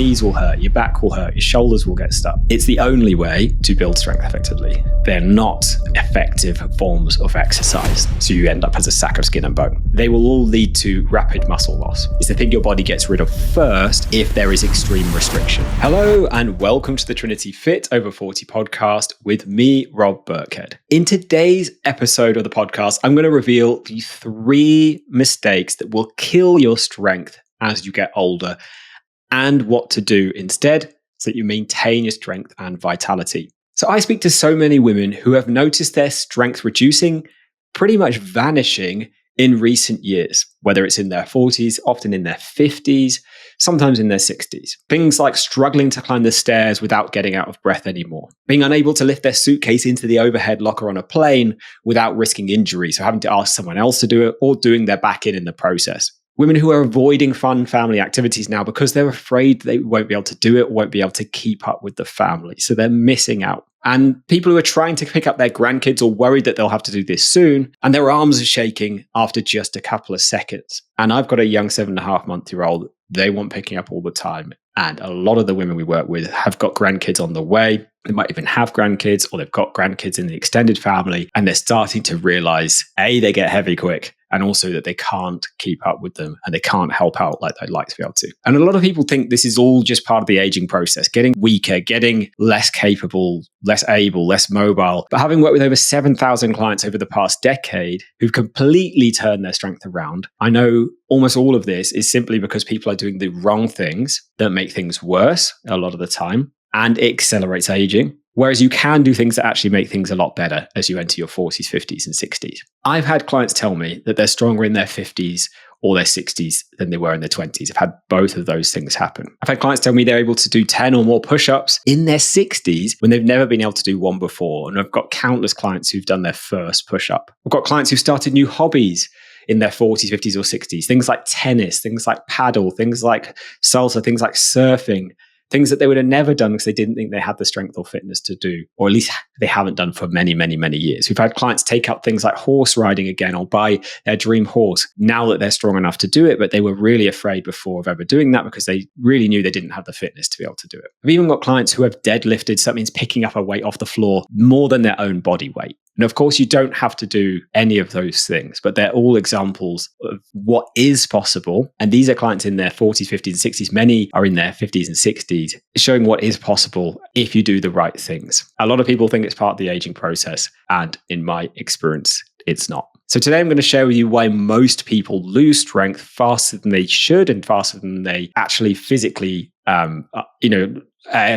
knees will hurt, your back will hurt, your shoulders will get stuck. It's the only way to build strength effectively. They're not effective forms of exercise, so you end up as a sack of skin and bone. They will all lead to rapid muscle loss. It's the thing your body gets rid of first if there is extreme restriction. Hello and welcome to the Trinity Fit Over 40 podcast with me, Rob Burkhead. In today's episode of the podcast, I'm going to reveal the 3 mistakes that will kill your strength as you get older and what to do instead so that you maintain your strength and vitality. So I speak to so many women who have noticed their strength reducing, pretty much vanishing in recent years, whether it's in their 40s, often in their 50s, sometimes in their 60s. Things like struggling to climb the stairs without getting out of breath anymore, being unable to lift their suitcase into the overhead locker on a plane without risking injury, so having to ask someone else to do it or doing their back in the process. Women who are avoiding fun family activities now because they're afraid they won't be able to do it, won't be able to keep up with the family. So they're missing out. And people who are trying to pick up their grandkids or worried that they'll have to do this soon, and their arms are shaking after just a couple of seconds. And I've got a young 7.5-month-old. They want picking up all the time. And a lot of the women we work with have got grandkids on the way. They might even have grandkids, or they've got grandkids in the extended family. And they're starting to realize, A, they get heavy quick, and also that they can't keep up with them and they can't help out like they'd like to be able to. And a lot of people think this is all just part of the aging process, getting weaker, getting less capable, less able, less mobile. But having worked with over 7,000 clients over the past decade who've completely turned their strength around, I know almost all of this is simply because people are doing the wrong things that make things worse a lot of the time, and it accelerates aging. Whereas you can do things that actually make things a lot better as you enter your 40s, 50s, and 60s. I've had clients tell me that they're stronger in their 50s or their 60s than they were in their 20s. I've had both of those things happen. I've had clients tell me they're able to do 10 or more push-ups in their 60s when they've never been able to do one before. And I've got countless clients who've done their first push-up. I've got clients who've started new hobbies in their 40s, 50s, or 60s. Things like tennis, things like paddle, things like salsa, things like surfing. Things that they would have never done because they didn't think they had the strength or fitness to do, or at least they haven't done for many, many, many years. We've had clients take up things like horse riding again or buy their dream horse now that they're strong enough to do it, but they were really afraid before of ever doing that because they really knew they didn't have the fitness to be able to do it. I've even got clients who have deadlifted, so that means picking up a weight off the floor more than their own body weight. And of course, you don't have to do any of those things, but they're all examples of what is possible. And these are clients in their 40s, 50s, and 60s. Many are in their 50s and 60s, showing what is possible if you do the right things. A lot of people think it's part of the aging process. And in my experience, it's not. So today I'm going to share with you why most people lose strength faster than they should and faster than they actually physically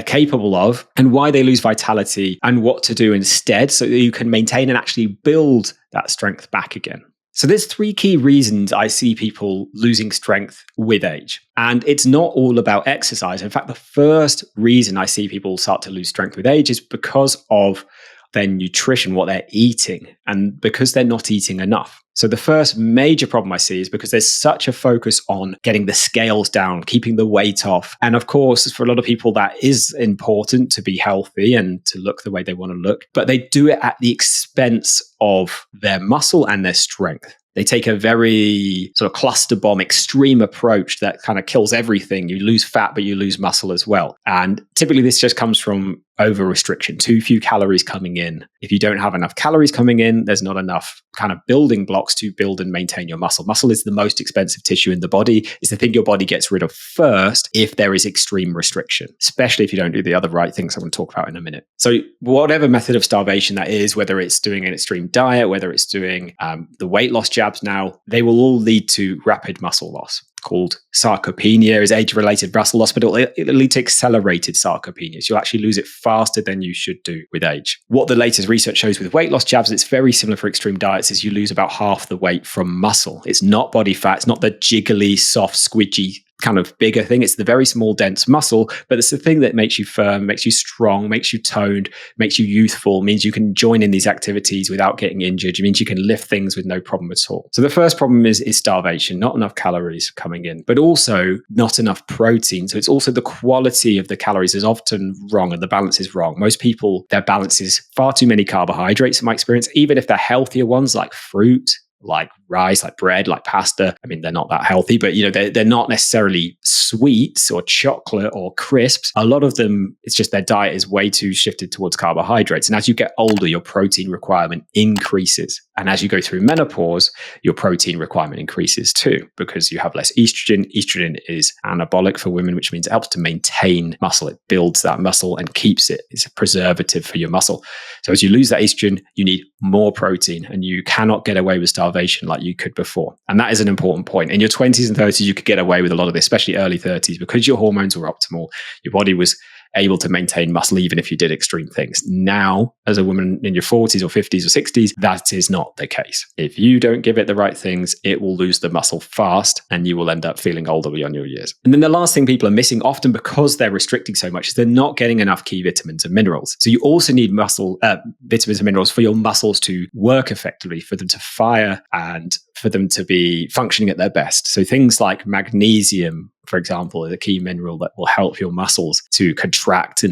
capable of, and why they lose vitality and what to do instead so that you can maintain and actually build that strength back again. So there's 3 key reasons I see people losing strength with age. And it's not all about exercise. In fact, the first reason I see people start to lose strength with age is because of their nutrition, what they're eating, and because they're not eating enough. So the first major problem I see is because there's such a focus on getting the scales down, keeping the weight off. And of course, for a lot of people, that is important to be healthy and to look the way they want to look. But they do it at the expense of their muscle and their strength. They take a very sort of cluster bomb extreme approach that kind of kills everything. You lose fat, but you lose muscle as well. And typically this just comes from over restriction, too few calories coming in. If you don't have enough calories coming in, there's not enough kind of building blocks to build and maintain your muscle. Muscle is the most expensive tissue in the body. It's the thing your body gets rid of first if there is extreme restriction, especially if you don't do the other right things I'm going to talk about in a minute. So whatever method of starvation that is, whether it's doing an extreme diet, whether it's doing the weight loss jabs now, they will all lead to rapid muscle loss. Called sarcopenia, is age-related muscle loss, but it'll lead to accelerated sarcopenia. So you'll actually lose it faster than you should do with age. What the latest research shows with weight loss jabs, it's very similar for extreme diets, is you lose about half the weight from muscle. It's not body fat. It's not the jiggly, soft, squidgy kind of bigger thing. It's the very small, dense muscle, but it's the thing that makes you firm, makes you strong, makes you toned, makes you youthful, means you can join in these activities without getting injured. It means you can lift things with no problem at all. So the first problem is starvation, not enough calories coming in, but also not enough protein. So it's also the quality of the calories is often wrong and the balance is wrong. Most people, their balance is far too many carbohydrates in my experience, even if they're healthier ones like fruit, like rice, like bread, like pasta. I mean, they're not that healthy, but they're not necessarily sweets or chocolate or crisps. A lot of them, it's just their diet is way too shifted towards carbohydrates. And as you get older, your protein requirement increases. And as you go through menopause, your protein requirement increases too, because you have less estrogen. Estrogen is anabolic for women, which means it helps to maintain muscle. It builds that muscle and keeps it. It's a preservative for your muscle. So as you lose that estrogen, you need more protein, and you cannot get away with starvation like you could before. And that is an important point. In your 20s and 30s, you could get away with a lot of this, especially early 30s, because your hormones were optimal. Your body was able to maintain muscle even if you did extreme things. Now, as a woman in your 40s or 50s or 60s, that is not the case. If you don't give it the right things, it will lose the muscle fast and you will end up feeling older beyond your years. And then the last thing people are missing, often because they're restricting so much, is they're not getting enough key vitamins and minerals. So you also need vitamins and minerals for your muscles to work effectively, for them to fire, and for them to be functioning at their best. So things like magnesium, for example, is a key mineral that will help your muscles to contract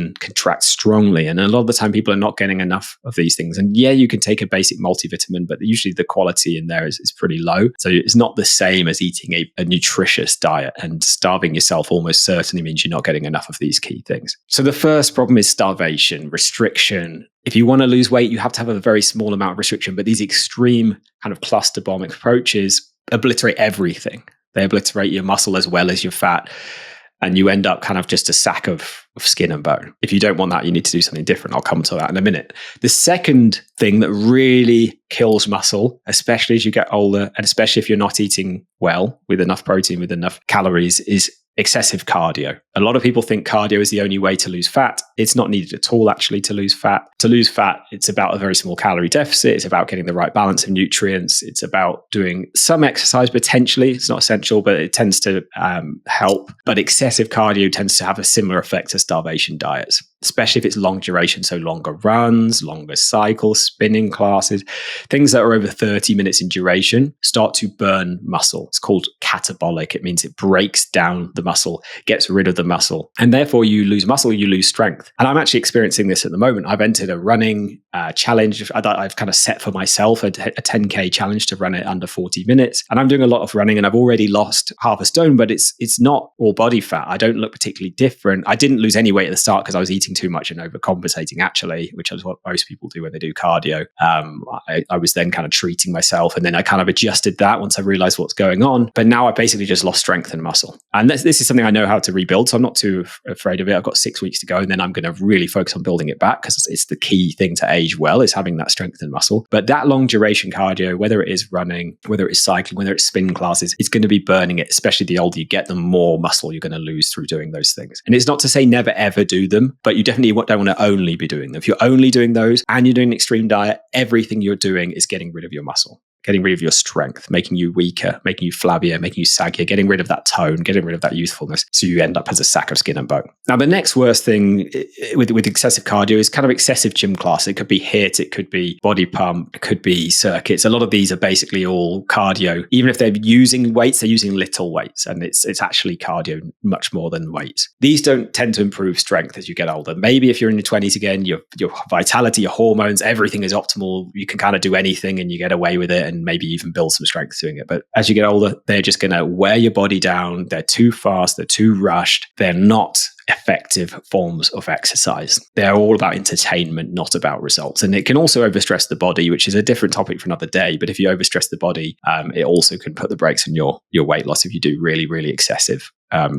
strongly. And a lot of the time, people are not getting enough of these things. And yeah, you can take a basic multivitamin, but usually the quality in there is pretty low. So it's not the same as eating a nutritious diet, and starving yourself almost certainly means you're not getting enough of these key things. So the first problem is starvation, restriction. If you want to lose weight, you have to have a very small amount of restriction, but these extreme kind of cluster bomb approaches obliterate everything. They obliterate your muscle as well as your fat, and you end up kind of just a sack of skin and bone. If you don't want that, you need to do something different. I'll come to that in a minute. The second thing that really kills muscle, especially as you get older, and especially if you're not eating well with enough protein, with enough calories, is excessive cardio. A lot of people think cardio is the only way to lose fat. It's not needed at all, actually, to lose fat. To lose fat, it's about a very small calorie deficit. It's about getting the right balance of nutrients. It's about doing some exercise, potentially. It's not essential, but it tends to help. But excessive cardio tends to have a similar effect to starvation diets, especially if it's long duration. So longer runs, longer cycles, spinning classes, things that are over 30 minutes in duration start to burn muscle. It's called catabolic. It means it breaks down the muscle, gets rid of the muscle, and therefore you lose muscle, you lose strength. And I'm actually experiencing this at the moment. I've entered a running challenge. I've kind of set for myself a 10K challenge to run it under 40 minutes. And I'm doing a lot of running, and I've already lost half a stone, but it's not all body fat. I don't look particularly different. I didn't lose any weight at the start because I was eating too much and overcompensating, actually, which is what most people do when they do cardio. I was then kind of treating myself, and then I kind of adjusted that once I realized what's going on. But now I basically just lost strength and muscle. And this is something I know how to rebuild, so I'm not too afraid of it. I've got 6 weeks to go, and then I'm going to really focus on building it back, because it's the key thing to age well, is having that strength and muscle. But that long duration cardio, whether it is running, whether it is cycling, whether it's spin classes, it's going to be burning it. Especially the older you get, the more muscle you're going to lose through doing those things. And it's not to say never ever do them, but you definitely don't want to only be doing them. If you're only doing those and you're doing an extreme diet, everything you're doing is getting rid of your muscle, getting rid of your strength, making you weaker, making you flabbier, making you saggier, getting rid of that tone, getting rid of that youthfulness. So you end up as a sack of skin and bone. Now, the next worst thing with excessive cardio is kind of excessive gym class. It could be HIIT, it could be body pump, it could be circuits. A lot of these are basically all cardio. Even if they're using weights, they're using little weights, and it's actually cardio much more than weights. These don't tend to improve strength as you get older. Maybe if you're in your 20s again, your vitality, your hormones, everything is optimal. You can kind of do anything and you get away with it, and maybe even build some strength doing it. But as you get older, they're just going to wear your body down. They're too fast. They're too rushed. They're not effective forms of exercise. They're all about entertainment, not about results. And it can also overstress the body, which is a different topic for another day. But if you overstress the body, it also can put the brakes on your weight loss if you do really, really excessive,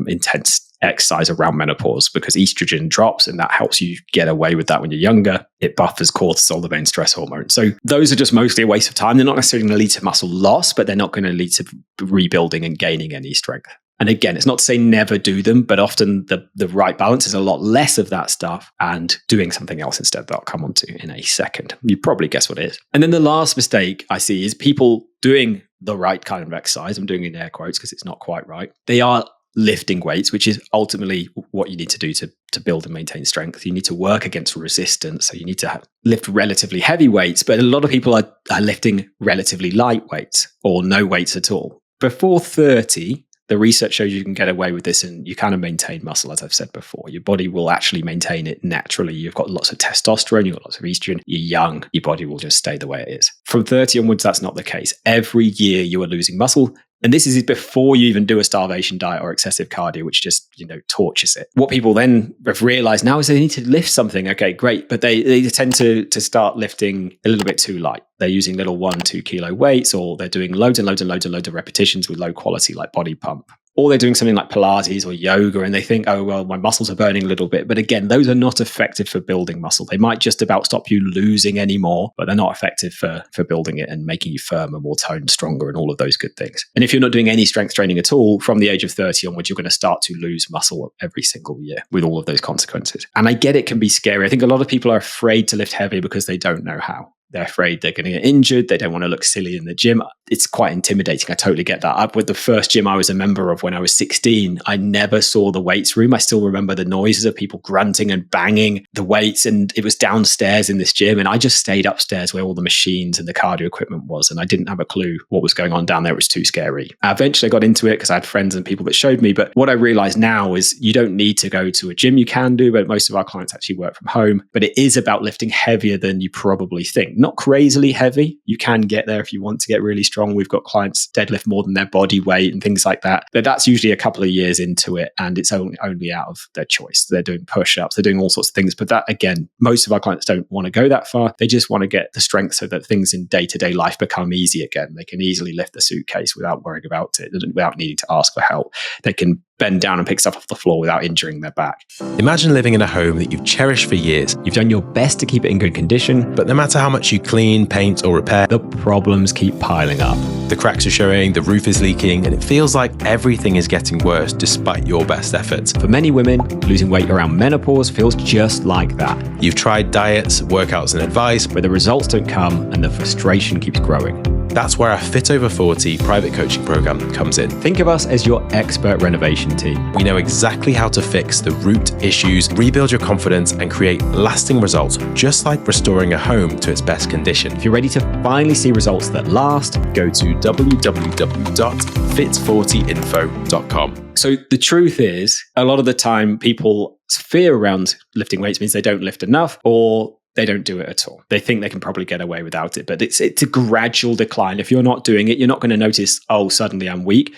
intense exercise around menopause, because estrogen drops, and that helps you get away with that when you're younger. It buffers cortisol, the main stress hormone. So those are just mostly a waste of time. They're not necessarily going to lead to muscle loss, but they're not going to lead to rebuilding and gaining any strength. And again, it's not to say never do them, but often the right balance is a lot less of that stuff and doing something else instead that I'll come on to in a second. You probably guess what it is. And then the last mistake I see is people doing the right kind of exercise. I'm doing it in air quotes because it's not quite right. They are lifting weights, which is ultimately what you need to do to build and maintain strength. You need to work against resistance. So you need to lift relatively heavy weights, but a lot of people are lifting relatively light weights or no weights at all. Before 30, The research shows you can get away with this and you kind of maintain muscle, as I've said before. Your body will actually maintain it naturally. You've got lots of testosterone, you've got lots of estrogen, you're young, your body will just stay the way it is. From 30 onwards, that's not the case. Every year you are losing muscle. And this is before you even do a starvation diet or excessive cardio, which just, tortures it. What people then have realized now is they need to lift something. Okay, great. But they tend to start lifting a little bit too light. They're using little 1-2 kilo weights, or they're doing loads and loads and loads and loads of repetitions with low quality, like body pump. Or they're doing something like Pilates or yoga and they think, oh, well, my muscles are burning a little bit. But again, those are not effective for building muscle. They might just about stop you losing any more, but they're not effective for building it and making you firmer, more toned, stronger, and all of those good things. And if you're not doing any strength training at all, from the age of 30 onwards, you're going to start to lose muscle every single year with all of those consequences. And I get it can be scary. I think a lot of people are afraid to lift heavy because they don't know how. They're afraid they're going to get injured. They don't want to look silly in the gym. It's quite intimidating. I totally get that. With the first gym I was a member of when I was 16, I never saw the weights room. I still remember the noises of people grunting and banging the weights. And it was downstairs in this gym. And I just stayed upstairs where all the machines and the cardio equipment was. And I didn't have a clue what was going on down there. It was too scary. Eventually I got into it because I had friends and people that showed me. But what I realized now is you don't need to go to a gym. You can do, but most of our clients actually work from home. But it is about lifting heavier than you probably think. Not crazily heavy. You can get there if you want to get really strong. We've got clients deadlift more than their body weight and things like that. But that's usually a couple of years into it and it's only out of their choice. They're doing push-ups, they're doing all sorts of things. But that, again, most of our clients don't want to go that far. They just want to get the strength so that things in day-to-day life become easy again. They can easily lift the suitcase without worrying about it, without needing to ask for help. They can bend down and pick stuff off the floor without injuring their back. Imagine living in a home that you've cherished for years. You've done your best to keep it in good condition, But no matter how much you clean, paint, or repair, the problems keep piling up. the cracks are showing, the roof is leaking, and it feels like everything is getting worse despite your best efforts. For many women, losing weight around menopause feels just like that, You've tried diets, workouts, and advice, where the results don't come and the frustration keeps growing. That's where our Fit Over 40 private coaching program comes in. Think of us as your expert renovation team. We know exactly how to fix the root issues, rebuild your confidence, and create lasting results, just like restoring a home to its best condition. If you're ready to finally see results that last, Go to www.fit40info.com. So the truth is, a lot of the time, people's fear around lifting weights means they don't lift enough or they don't do it at all. They think they can probably get away without it, but it's a gradual decline. If you're not doing it, you're not going to notice, oh, suddenly I'm weak.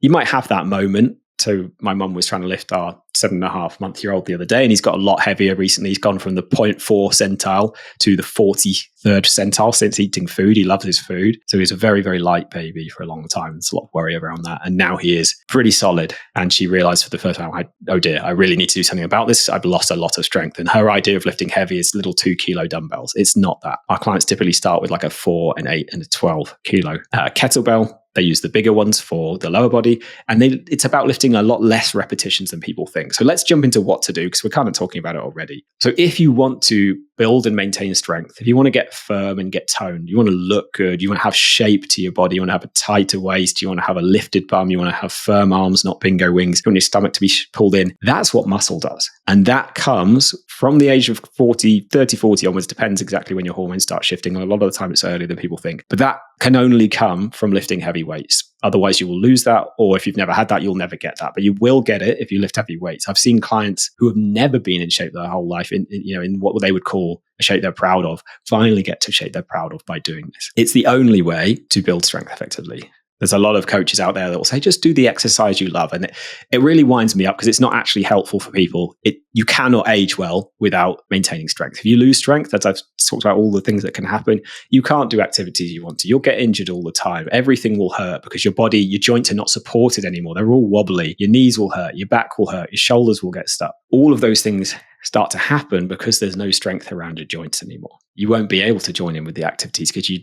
You might have that moment. So my mum was trying to lift our 7.5-month-old the other day, and he's got a lot heavier recently. He's gone from the 0.4 centile to the 43rd centile since eating food. He loves his food. So he was a very, very light baby for a long time. There's a lot of worry around that. And now he is pretty solid. And she realized for the first time, oh dear, I really need to do something about this. I've lost a lot of strength. And her idea of lifting heavy is little 2 kilo dumbbells. It's not that. Our clients typically start with like a 4, an 8, and a 12 kilo kettlebell. They use the bigger ones for the lower body, and it's about lifting a lot less repetitions than people think. So let's jump into what to do, because we're kind of talking about it already. So if you want to build and maintain strength, if you want to get firm and get toned, you want to look good, you want to have shape to your body, you want to have a tighter waist, you want to have a lifted bum, you want to have firm arms, not bingo wings, you want your stomach to be pulled in. That's what muscle does. And that comes from the age of 30, 40 onwards, depends exactly when your hormones start shifting. A lot of the time it's earlier than people think. But that can only come from lifting heavy weights. Otherwise, you will lose that. Or if you've never had that, you'll never get that. But you will get it if you lift heavy weights. I've seen clients who have never been in shape their whole life, in what they would call a shape they're proud of, finally get to shape they're proud of by doing this. It's the only way to build strength effectively. There's a lot of coaches out there that will say, just do the exercise you love. And it really winds me up because it's not actually helpful for people. You cannot age well without maintaining strength. If you lose strength, as I've talked about all the things that can happen, you can't do activities you want to. You'll get injured all the time. Everything will hurt because your body, your joints are not supported anymore. They're all wobbly. Your knees will hurt. Your back will hurt. Your shoulders will get stuck. All of those things start to happen because there's no strength around your joints anymore. You won't be able to join in with the activities because you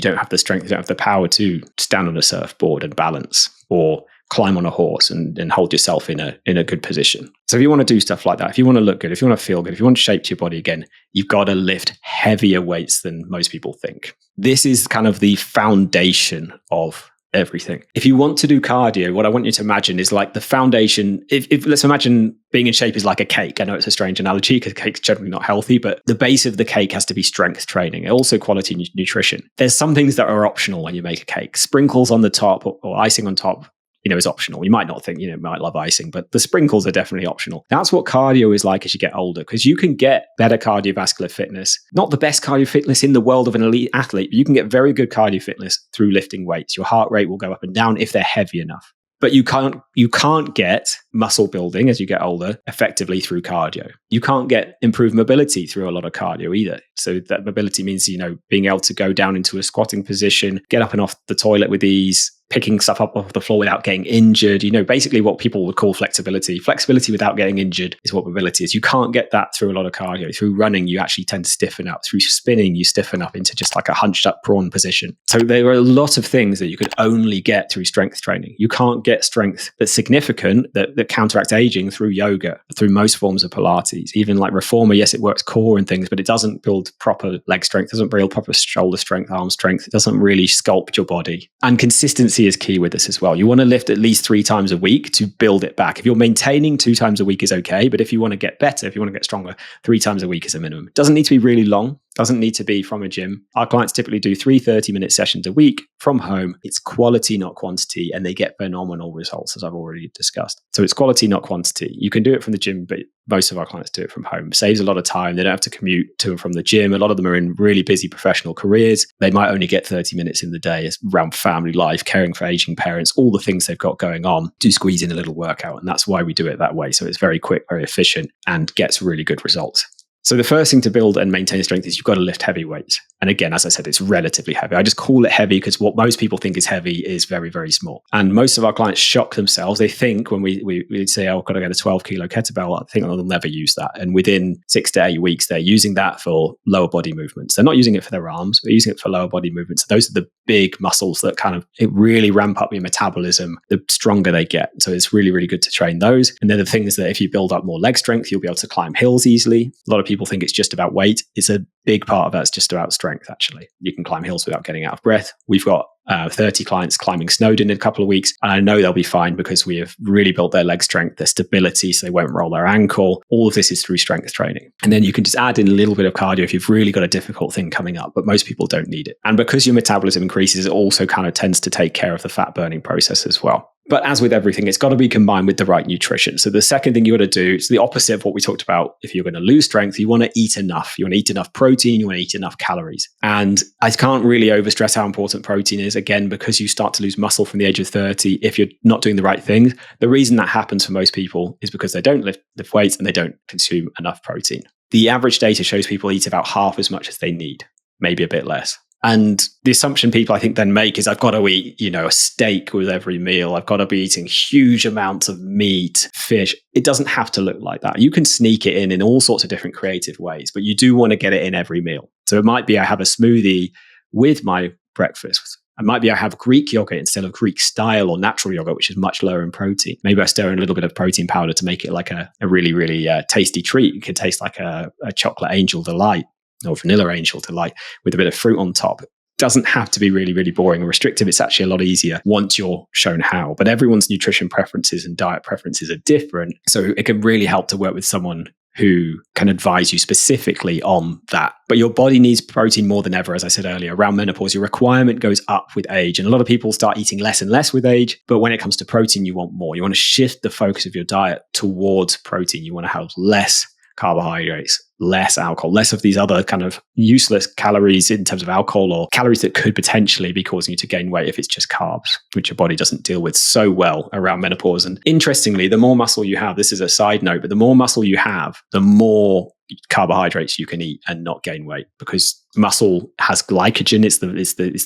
don't have the strength, you don't have the power to stand on a surfboard and balance or climb on a horse and hold yourself in a good position. So if you want to do stuff like that, if you want to look good, if you want to feel good, if you want to shape your body again, you've got to lift heavier weights than most people think. This is kind of the foundation of everything. If you want to do cardio, what I want you to imagine is like the foundation. If let's imagine being in shape is like a cake. I know it's a strange analogy because cake's generally not healthy, but the base of the cake has to be strength training, also quality nutrition. There's some things that are optional when you make a cake. Sprinkles on the top or icing on top is optional. You might not think, you might love icing, but the sprinkles are definitely optional. That's what cardio is like as you get older, because you can get better cardiovascular fitness, not the best cardio fitness in the world of an elite athlete, but you can get very good cardio fitness through lifting weights. Your heart rate will go up and down if they're heavy enough. But you can't get muscle building as you get older effectively through cardio. You can't get improved mobility through a lot of cardio either. So that mobility means, being able to go down into a squatting position, get up and off the toilet with ease, picking stuff up off the floor without getting injured, basically what people would call flexibility. Flexibility without getting injured is what mobility is. You can't get that through a lot of cardio. Through running, you actually tend to stiffen up. Through spinning, you stiffen up into just like a hunched up prawn position. So there are a lot of things that you could only get through strength training. You can't get strength that's significant, that counteracts aging through yoga, through most forms of Pilates. Even like reformer, yes, it works core and things, but it doesn't build proper leg strength, doesn't build proper shoulder strength, arm strength. It doesn't really sculpt your body. And consistency is key with this as well. You want to lift at least 3 times a week to build it back. If you're maintaining 2 times a week is okay, but if you want to get better, if you want to get stronger, 3 times a week is a minimum. It doesn't need to be really long. Doesn't need to be from a gym. Our clients typically do 3 30-minute sessions a week from home. It's quality, not quantity, and they get phenomenal results, as I've already discussed. So it's quality, not quantity. You can do it from the gym, but most of our clients do it from home. It saves a lot of time. They don't have to commute to and from the gym. A lot of them are in really busy professional careers. They might only get 30 minutes in the day around family life, caring for aging parents, all the things they've got going on. Do squeeze in a little workout, and that's why we do it that way. So it's very quick, very efficient, and gets really good results. So the first thing to build and maintain strength is you've got to lift heavy weights. And again, as I said, it's relatively heavy. I just call it heavy because what most people think is heavy is very, very small. And most of our clients shock themselves. They think when we say, I've got to get a 12 kilo kettlebell, I think they'll never use that. And within 6 to 8 weeks, they're using that for lower body movements. They're not using it for their arms, but using it for lower body movements. So those are the big muscles that it really ramp up your metabolism the stronger they get. So it's really, really good to train those. And they're the things that if you build up more leg strength, you'll be able to climb hills easily. A lot of people think it's just about weight. It's a big part of that. It's just about strength, actually. You can climb hills without getting out of breath. We've got 30 clients climbing Snowdon in a couple of weeks, and I know they'll be fine because we have really built their leg strength, their stability, so they won't roll their ankle. All of this is through strength training. And then you can just add in a little bit of cardio if you've really got a difficult thing coming up, but most people don't need it. And because your metabolism increases, it also kind of tends to take care of the fat burning process as well. But as with everything, it's got to be combined with the right nutrition. So the second thing you got to do is the opposite of what we talked about. If you're going to lose strength, you want to eat enough. You want to eat enough protein. You want to eat enough calories. And I can't really overstress how important protein is, again, because you start to lose muscle from the age of 30 if you're not doing the right things. The reason that happens for most people is because they don't lift weights and they don't consume enough protein. The average data shows people eat about half as much as they need, maybe a bit less. And the assumption people I think then make is I've got to eat, a steak with every meal. I've got to be eating huge amounts of meat, fish. It doesn't have to look like that. You can sneak it in all sorts of different creative ways, but you do want to get it in every meal. So it might be I have a smoothie with my breakfast. It might be I have Greek yogurt instead of Greek style or natural yogurt, which is much lower in protein. Maybe I stir in a little bit of protein powder to make it like a really, really tasty treat. It could taste like a chocolate angel delight or vanilla angel delight with a bit of fruit on top. It doesn't have to be really, really boring and restrictive. It's actually a lot easier once you're shown how. But everyone's nutrition preferences and diet preferences are different. So it can really help to work with someone who can advise you specifically on that. But your body needs protein more than ever, as I said earlier. Around menopause, your requirement goes up with age. And a lot of people start eating less and less with age. But when it comes to protein, you want more. You want to shift the focus of your diet towards protein. You want to have less carbohydrates, less alcohol, less of these other kind of useless calories in terms of alcohol or calories that could potentially be causing you to gain weight if it's just carbs, which your body doesn't deal with so well around menopause. And interestingly, the more muscle you have, this is a side note, but the more muscle you have, the more carbohydrates you can eat and not gain weight, because muscle has glycogen. It's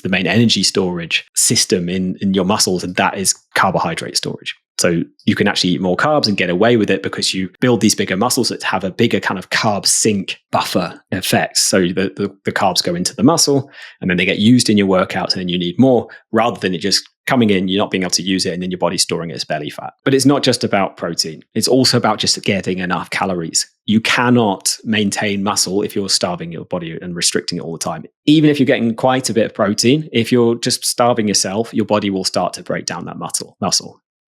the main energy storage system in your muscles, and that is carbohydrate storage. So you can actually eat more carbs and get away with it because you build these bigger muscles that have a bigger kind of carb sink buffer effect. So the carbs go into the muscle and then they get used in your workouts, and then you need more, rather than it just coming in, you're not being able to use it, and then your body's storing it as belly fat. But it's not just about protein. It's also about just getting enough calories. You cannot maintain muscle if you're starving your body and restricting it all the time. Even if you're getting quite a bit of protein, if you're just starving yourself, your body will start to break down that muscle.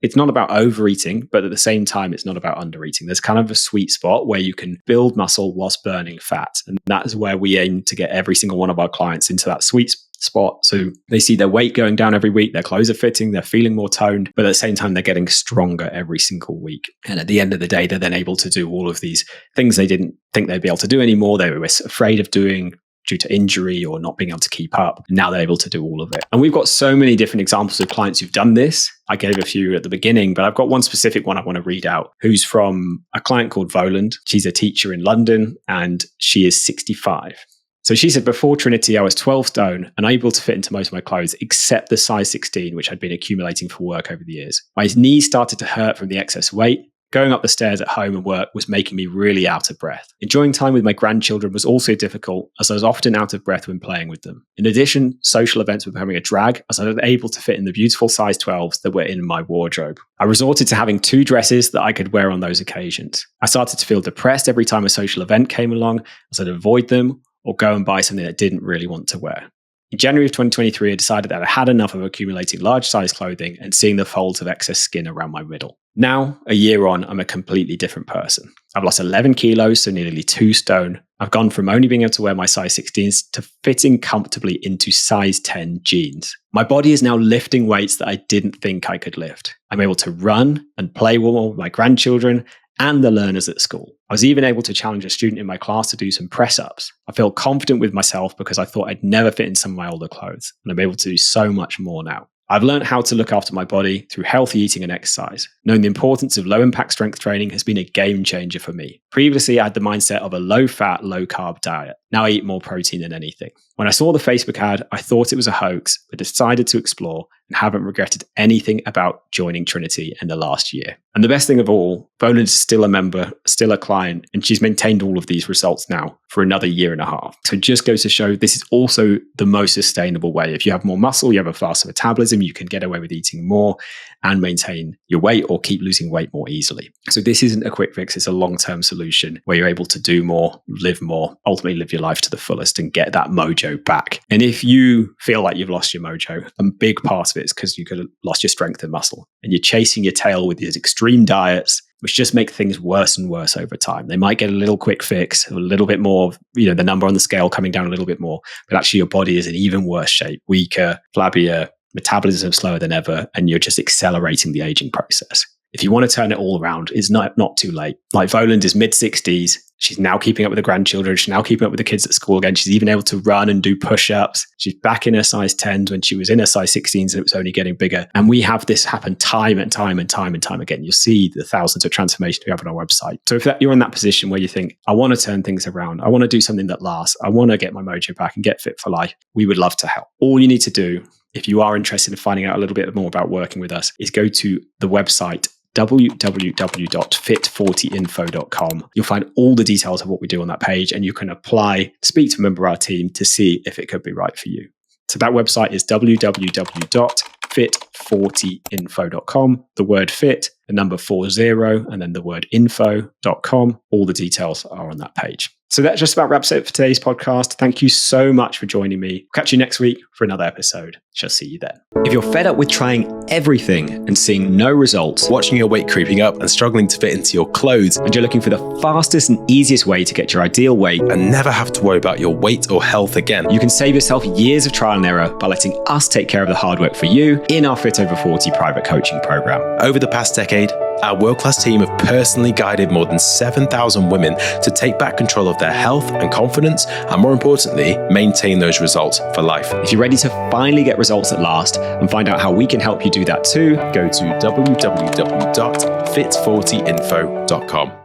It's not about overeating, but at the same time, it's not about undereating. There's kind of a sweet spot where you can build muscle whilst burning fat. And that is where we aim to get every single one of our clients into that sweet spot. So they see their weight going down every week, their clothes are fitting, they're feeling more toned, but at the same time, they're getting stronger every single week. And at the end of the day, they're then able to do all of these things they didn't think they'd be able to do anymore. They were afraid of doing due to injury or not being able to keep up. Now they're able to do all of it. And we've got so many different examples of clients who've done this. I gave a few at the beginning, but I've got one specific one I want to read out, who's from a client called Voland. She's a teacher in London and she is 65. So she said, before Trinity, I was 12 stone, unable to fit into most of my clothes except the size 16, which I'd been accumulating for work over the years. My knees started to hurt from the excess weight. Going up the stairs at home and work was making me really out of breath. Enjoying time with my grandchildren was also difficult, as I was often out of breath when playing with them. In addition, social events were becoming a drag, as I was unable to fit in the beautiful size 12s that were in my wardrobe. I resorted to having 2 dresses that I could wear on those occasions. I started to feel depressed every time a social event came along, as I'd avoid them or go and buy something that I didn't really want to wear. In January of 2023, I decided that I had enough of accumulating large size clothing and seeing the folds of excess skin around my middle. Now, a year on, I'm a completely different person. I've lost 11 kilos, so nearly 2 stone. I've gone from only being able to wear my size 16s to fitting comfortably into size 10 jeans. My body is now lifting weights that I didn't think I could lift. I'm able to run and play more with my grandchildren and the learners at school. I was even able to challenge a student in my class to do some press-ups. I feel confident with myself because I thought I'd never fit in some of my older clothes, and I'm able to do so much more now. I've learned how to look after my body through healthy eating and exercise. Knowing the importance of low-impact strength training has been a game changer for me. Previously, I had the mindset of a low-fat, low-carb diet. Now I eat more protein than anything. When I saw the Facebook ad, I thought it was a hoax, but decided to explore and haven't regretted anything about joining Trinity in the last year. And the best thing of all, Voland is still a member, still a client, and she's maintained all of these results now for another 1.5 years. So it just goes to show this is also the most sustainable way. If you have more muscle, you have a faster metabolism, you can get away with eating more and maintain your weight or keep losing weight more easily. So this isn't a quick fix, it's a long-term solution where you're able to do more, live more, ultimately live your life to the fullest and get that mojo back. And if you feel like you've lost your mojo, a big part of it is because you could have lost your strength and muscle and you're chasing your tail with these extreme diets, which just make things worse and worse over time. They might get a little quick fix, a little bit more, the number on the scale coming down a little bit more, but actually your body is in even worse shape, weaker, flabbier, metabolism slower than ever, and you're just accelerating the aging process. If you want to turn it all around, it's not too late. Like Voland is mid-60s. She's now keeping up with the grandchildren. She's now keeping up with the kids at school again. She's even able to run and do push-ups. She's back in her size 10s when she was in her size 16s and it was only getting bigger. And we have this happen time and time again. You'll see the thousands of transformations we have on our website. So if you're in that position where you think, I want to turn things around, I want to do something that lasts, I want to get my mojo back and get fit for life, we would love to help. All you need to do, if you are interested in finding out a little bit more about working with us, is go to the website www.fit40info.com. You'll find all the details of what we do on that page and you can apply, speak to a member of our team to see if it could be right for you. So that website is www.fit40info.com. The word fit, the number 40, and then the word info.com. All the details are on that page. So that just about wraps it for today's podcast. Thank you so much for joining me. Catch you next week for another episode. Shall see you then. If you're fed up with trying everything and seeing no results, Watching your weight creeping up and struggling to fit into your clothes, and you're looking for the fastest and easiest way to get your ideal weight and never have to worry about your weight or health again, you can save yourself years of trial and error by letting us take care of the hard work for you in our Fit Over 40 private coaching program. Over the past decade, our world-class team have personally guided more than 7,000 women to take back control of their health and confidence, and more importantly, maintain those results for life. If you're ready to finally get results that last and find out how we can help you do that too, Go to www.fit40info.com.